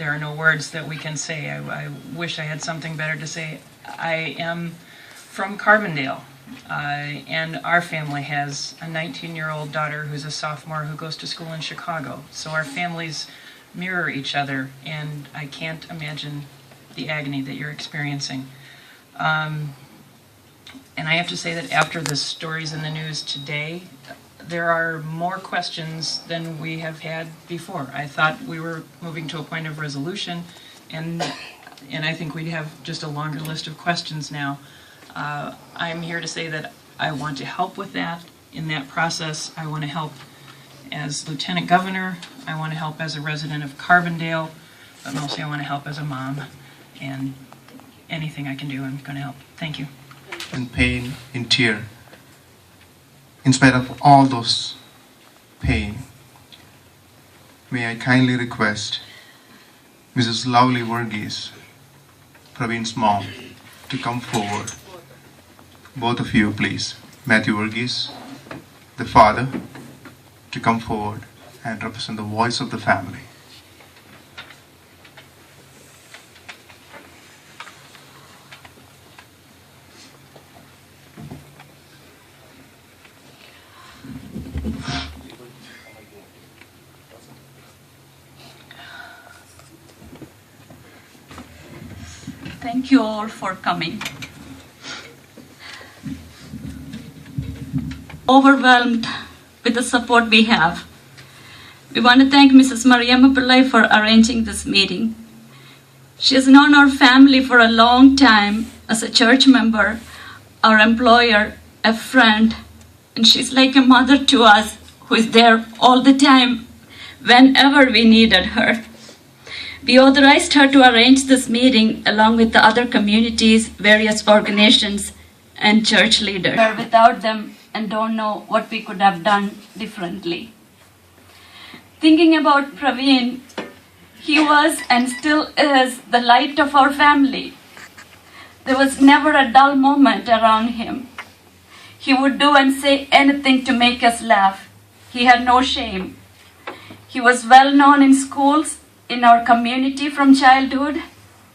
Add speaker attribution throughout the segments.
Speaker 1: there are no words that we can say. I wish I had something better to say. I am from Carbondale, and our family has a 19-year-old daughter who's a sophomore who goes to school in Chicago. So our families mirror each other, and I can't imagine the agony that you're experiencing. And I have to say that after the stories in the news today, there are more questions than we have had before. I thought we were moving to a point of resolution, and I think we'd have just a longer list of questions now. I'm here to say that I want to help with that. In that process, I want to help as Lieutenant Governor, I want to help as a resident of Carbondale, but mostly I want to help as a mom, and anything I can do, I'm going to help. Thank you.
Speaker 2: In pain, in tear, in spite of all those pain, may I kindly request Mrs. Lovely Verghese, Pravin's mom, to come forward. Both of you, please. Matthew Verghese, the father, to come forward and represent the voice of the family.
Speaker 3: Thank you all for coming. Overwhelmed with the support we have. We want to thank Mrs. Mariamma Pillai for arranging this meeting. She has known our family for a long time as a church member, our employer, a friend, and she's like a mother to us who is there all the time whenever we needed her. We authorized her to arrange this meeting along with the other communities, various organizations, and church leaders. We're without them and don't know what we could have done differently. Thinking about Pravin, he was and still is the light of our family. There was never a dull moment around him. He would do and say anything to make us laugh. He had no shame. He was well known in schools, in our community from childhood,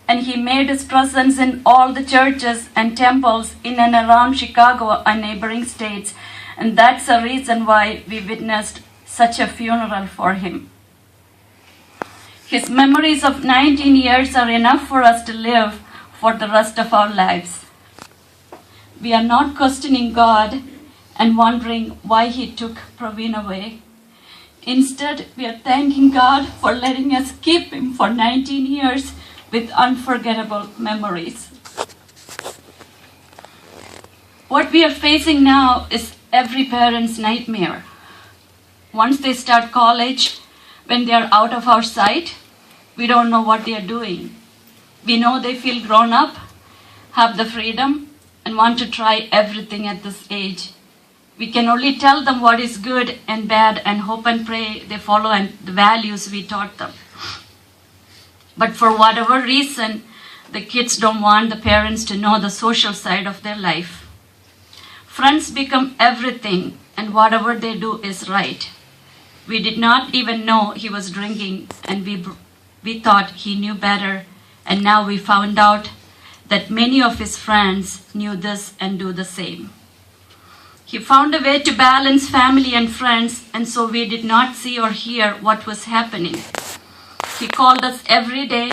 Speaker 3: and he made his presence in all the churches and temples in and around Chicago and neighboring states, and that's the reason why we witnessed such a funeral for him. His memories of 19 years are enough for us to live for the rest of our lives. We are not questioning God and wondering why he took Pravin away. Instead, we are thanking God for letting us keep him for 19 years with unforgettable memories. What we are facing now is every parent's nightmare. Once they start college, when they are out of our sight, we don't know what they are doing. We know they feel grown up, have the freedom, and want to try everything at this age. We can only tell them what is good and bad and hope and pray they follow the values we taught them. But for whatever reason, the kids don't want the parents to know the social side of their life. Friends become everything, and whatever they do is right. We did not even know he was drinking, and we thought he knew better, and now we found out that many of his friends knew this and do the same. He found a way to balance family and friends, and so we did not see or hear what was happening. He called us every day.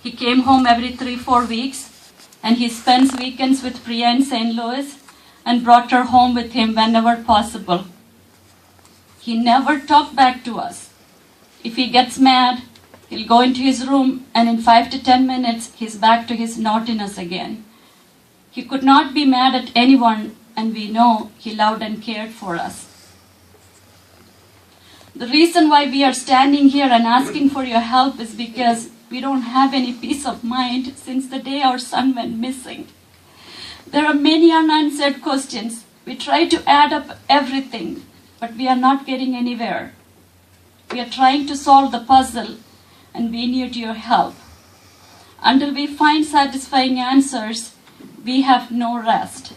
Speaker 3: He came home every 3-4 weeks, and he spends weekends with Priya in St. Louis and brought her home with him whenever possible. He never talked back to us. If he gets mad, he'll go into his room, and in 5 to 10 minutes, he's back to his naughtiness again. He could not be mad at anyone, and we know he loved and cared for us. The reason why we are standing here and asking for your help is because we don't have any peace of mind since the day our son went missing. There are many unanswered questions. We try to add up everything, but we are not getting anywhere. We are trying to solve the puzzle, and we need your help. Until we find satisfying answers, we have no rest.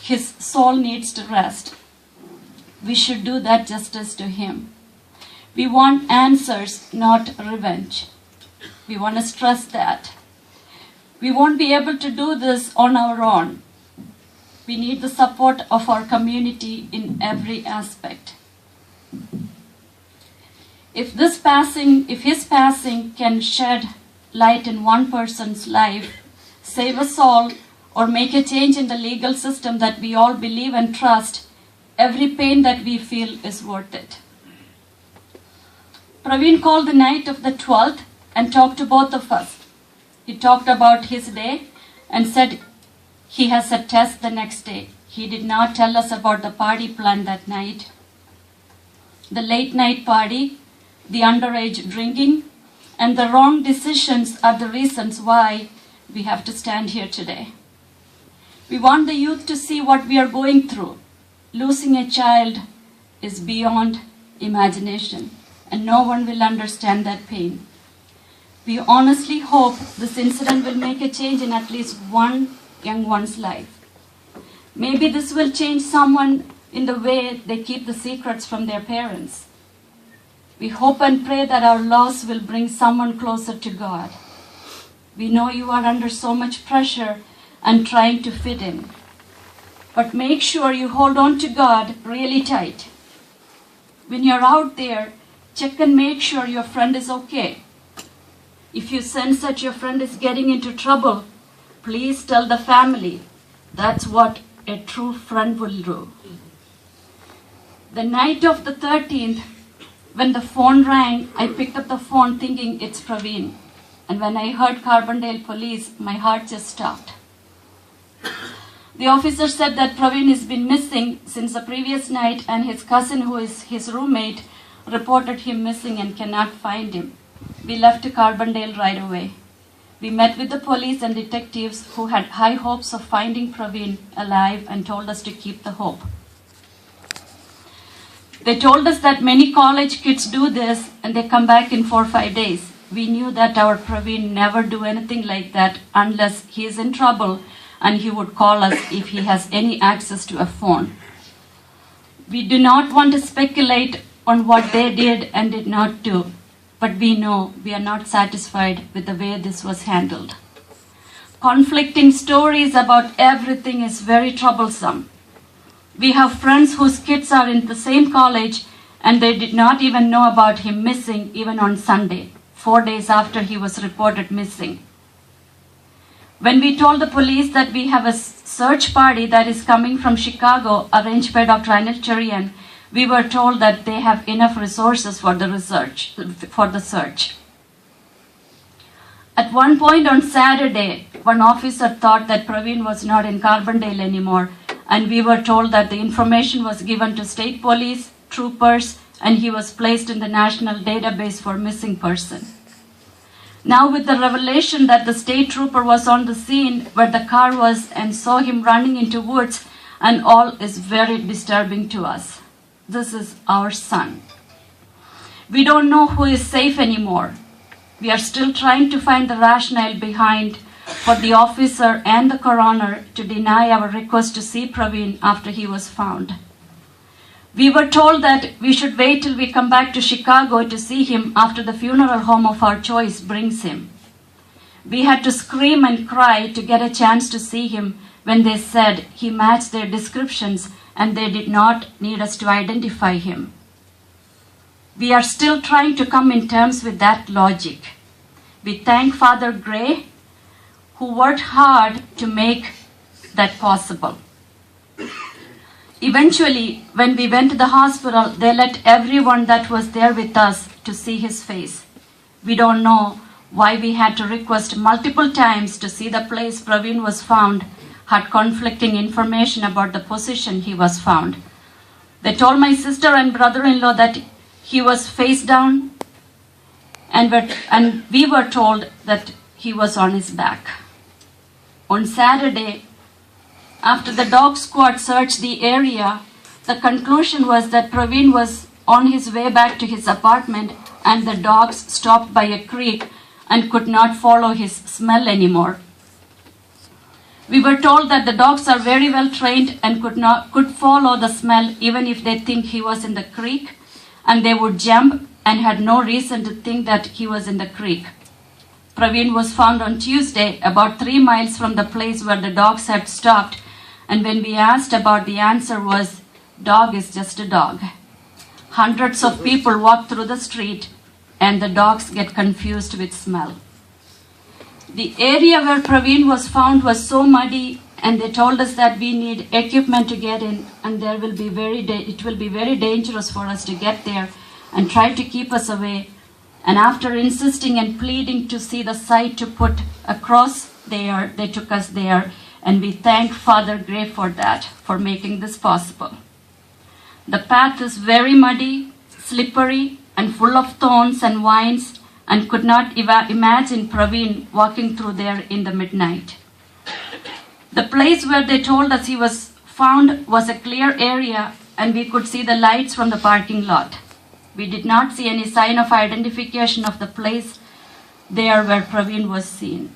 Speaker 3: His soul needs to rest. We should do that justice to him. We want answers, not revenge. We want to stress that. We won't be able to do this on our own. We need the support of our community in every aspect. If his passing can shed light in one person's life, save us all, or make a change in the legal system that we all believe and trust, every pain that we feel is worth it. Pravin called the night of the 12th and talked to both of us. He talked about his day and said he has a test the next day. He did not tell us about the party planned that night. The late night party, the underage drinking, and the wrong decisions are the reasons why we have to stand here today. We want the youth to see what we are going through. Losing a child is beyond imagination, and no one will understand that pain. We honestly hope this incident will make a change in at least one young one's life. Maybe this will change someone in the way they keep the secrets from their parents. We hope and pray that our loss will bring someone closer to God. We know you are under so much pressure and trying to fit in. But make sure you hold on to God really tight. When you're out there, check and make sure your friend is okay. If you sense that your friend is getting into trouble, please tell the family. That's what a true friend will do. The night of the 13th, when the phone rang, I picked up the phone thinking it's Pravin. And when I heard Carbondale police, my heart just stopped. The officer said that Pravin has been missing since the previous night, and his cousin, who is his roommate, reported him missing and cannot find him. We left to Carbondale right away. We met with the police and detectives who had high hopes of finding Pravin alive and told us to keep the hope. They told us that many college kids do this and they come back in 4 or 5 days. We knew that our Pravin never do anything like that unless he is in trouble, and he would call us if he has any access to a phone. We do not want to speculate on what they did and did not do, but we know we are not satisfied with the way this was handled. Conflicting stories about everything is very troublesome. We have friends whose kids are in the same college and they did not even know about him missing even on Sunday, 4 days after he was reported missing. When we told the police that we have a search party that is coming from Chicago arranged by Dr. Anil Cherian, we were told that they have enough resources for the search. At one point on Saturday, one officer thought that Pravin was not in Carbondale anymore, and we were told that the information was given to state police, troopers, and he was placed in the national database for missing person. Now with the revelation that the state trooper was on the scene where the car was and saw him running into woods, and all is very disturbing to us. This is our son. We don't know who is safe anymore. We are still trying to find the rationale behind for the officer and the coroner to deny our request to see Pravin after he was found. We were told that we should wait till we come back to Chicago to see him after the funeral home of our choice brings him. We had to scream and cry to get a chance to see him when they said he matched their descriptions and they did not need us to identify him. We are still trying to come in terms with that logic. We thank Father Gray, who worked hard to make that possible. Eventually, when we went to the hospital, they let everyone that was there with us to see his face. We don't know why we had to request multiple times to see the place Pravin was found, had conflicting information about the position he was found. They told my sister and brother-in-law that he was face down, and we were told that he was on his back. On Saturday, after the dog squad searched the area, the conclusion was that Pravin was on his way back to his apartment and the dogs stopped by a creek and could not follow his smell anymore. We were told that the dogs are very well trained and could follow the smell even if they think he was in the creek, and they would jump and had no reason to think that he was in the creek. Pravin was found on Tuesday about 3 miles from the place where the dogs had stopped, and when we asked about, the answer was, dog is just a dog. Hundreds of people walk through the street and the dogs get confused with smell. The area where Pravin was found was so muddy, and they told us that we need equipment to get in, and it will be very dangerous for us to get there, and tried to keep us away. And after insisting and pleading to see the site to put across there, they took us there, and we thank Father Gray for that, for making this possible. The path is very muddy, slippery, and full of thorns and vines, and could not imagine Pravin walking through there in the midnight. The place where they told us he was found was a clear area, and we could see the lights from the parking lot. We did not see any sign of identification of the place there where Pravin was seen.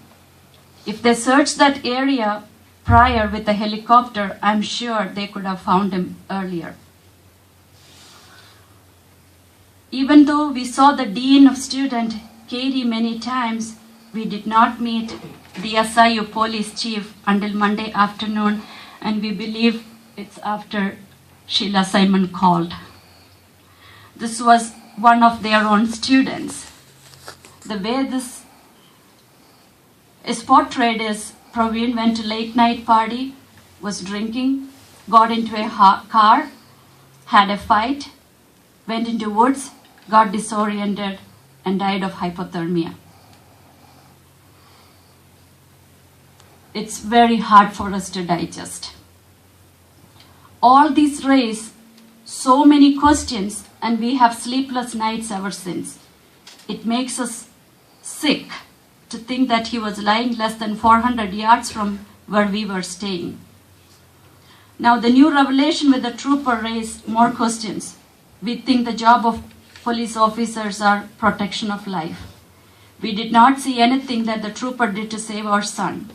Speaker 3: If they searched that area prior with a helicopter, I'm sure they could have found him earlier. Even though we saw the Dean of Student, Katie, many times, we did not meet the SIU police chief until Monday afternoon, and we believe it's after Sheila Simon called. This was one of their own students. The way this is portrayed is Pravin went to late night party, was drinking, got into a car, had a fight, went into woods, got disoriented, and died of hypothermia. It's very hard for us to digest. All these raise so many questions, and we have sleepless nights ever since. It makes us sick to think that he was lying less than 400 yards from where we were staying. Now, the new revelation with the trooper raised more questions. We think the job of police officers are protection of life. We did not see anything that the trooper did to save our son.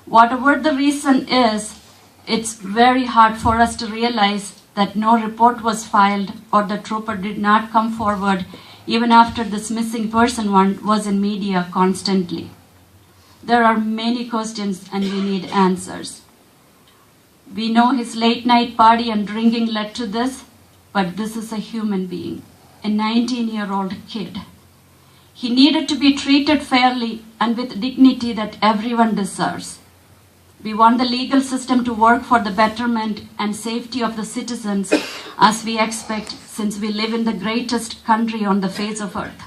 Speaker 3: Whatever the reason is, it's very hard for us to realize that no report was filed or the trooper did not come forward even after this missing person one was in media constantly. There are many questions and we need answers. We know his late night party and drinking led to this, but this is a human being, a 19-year-old kid. He needed to be treated fairly and with dignity that everyone deserves. We want the legal system to work for the betterment and safety of the citizens as we expect, since we live in the greatest country on the face of earth.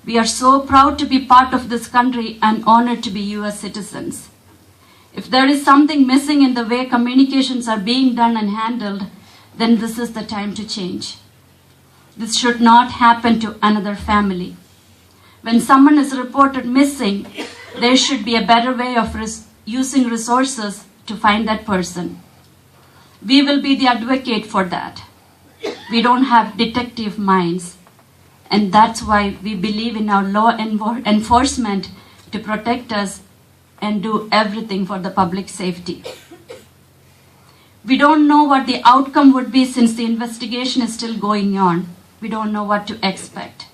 Speaker 3: We are so proud to be part of this country and honored to be US citizens. If there is something missing in the way communications are being done and handled, then this is the time to change. This should not happen to another family. When someone is reported missing, there should be a better way of using resources to find that person. We will be the advocate for that. We don't have detective minds, and that's why we believe in our law enforcement to protect us and do everything for the public safety. We don't know what the outcome would be since the investigation is still going on. We don't know what to expect.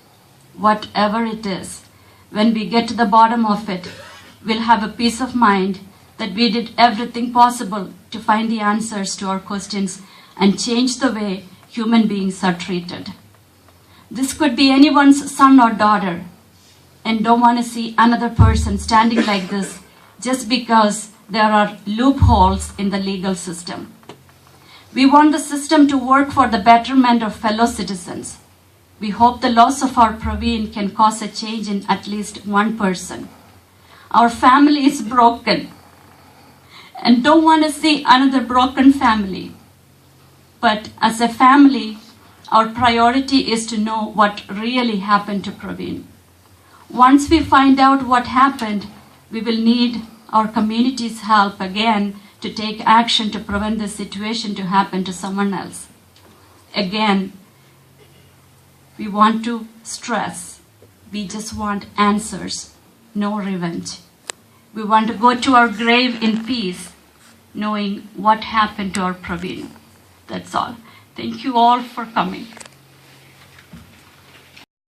Speaker 3: Whatever it is, when we get to the bottom of it, we'll have a peace of mind that we did everything possible to find the answers to our questions and change the way human beings are treated. This could be anyone's son or daughter, and don't want to see another person standing like this just because there are loopholes in the legal system. We want the system to work for the betterment of fellow citizens. We hope the loss of our Pravin can cause a change in at least one person. Our family is broken and don't want to see another broken family. But as a family, our priority is to know what really happened to Pravin. Once we find out what happened, we will need our community's help again to take action to prevent this situation to happen to someone else. Again, we want to stress, we just want answers, no revenge. We want to go to our grave in peace, knowing what happened to our Pravin. That's all. Thank you all for coming.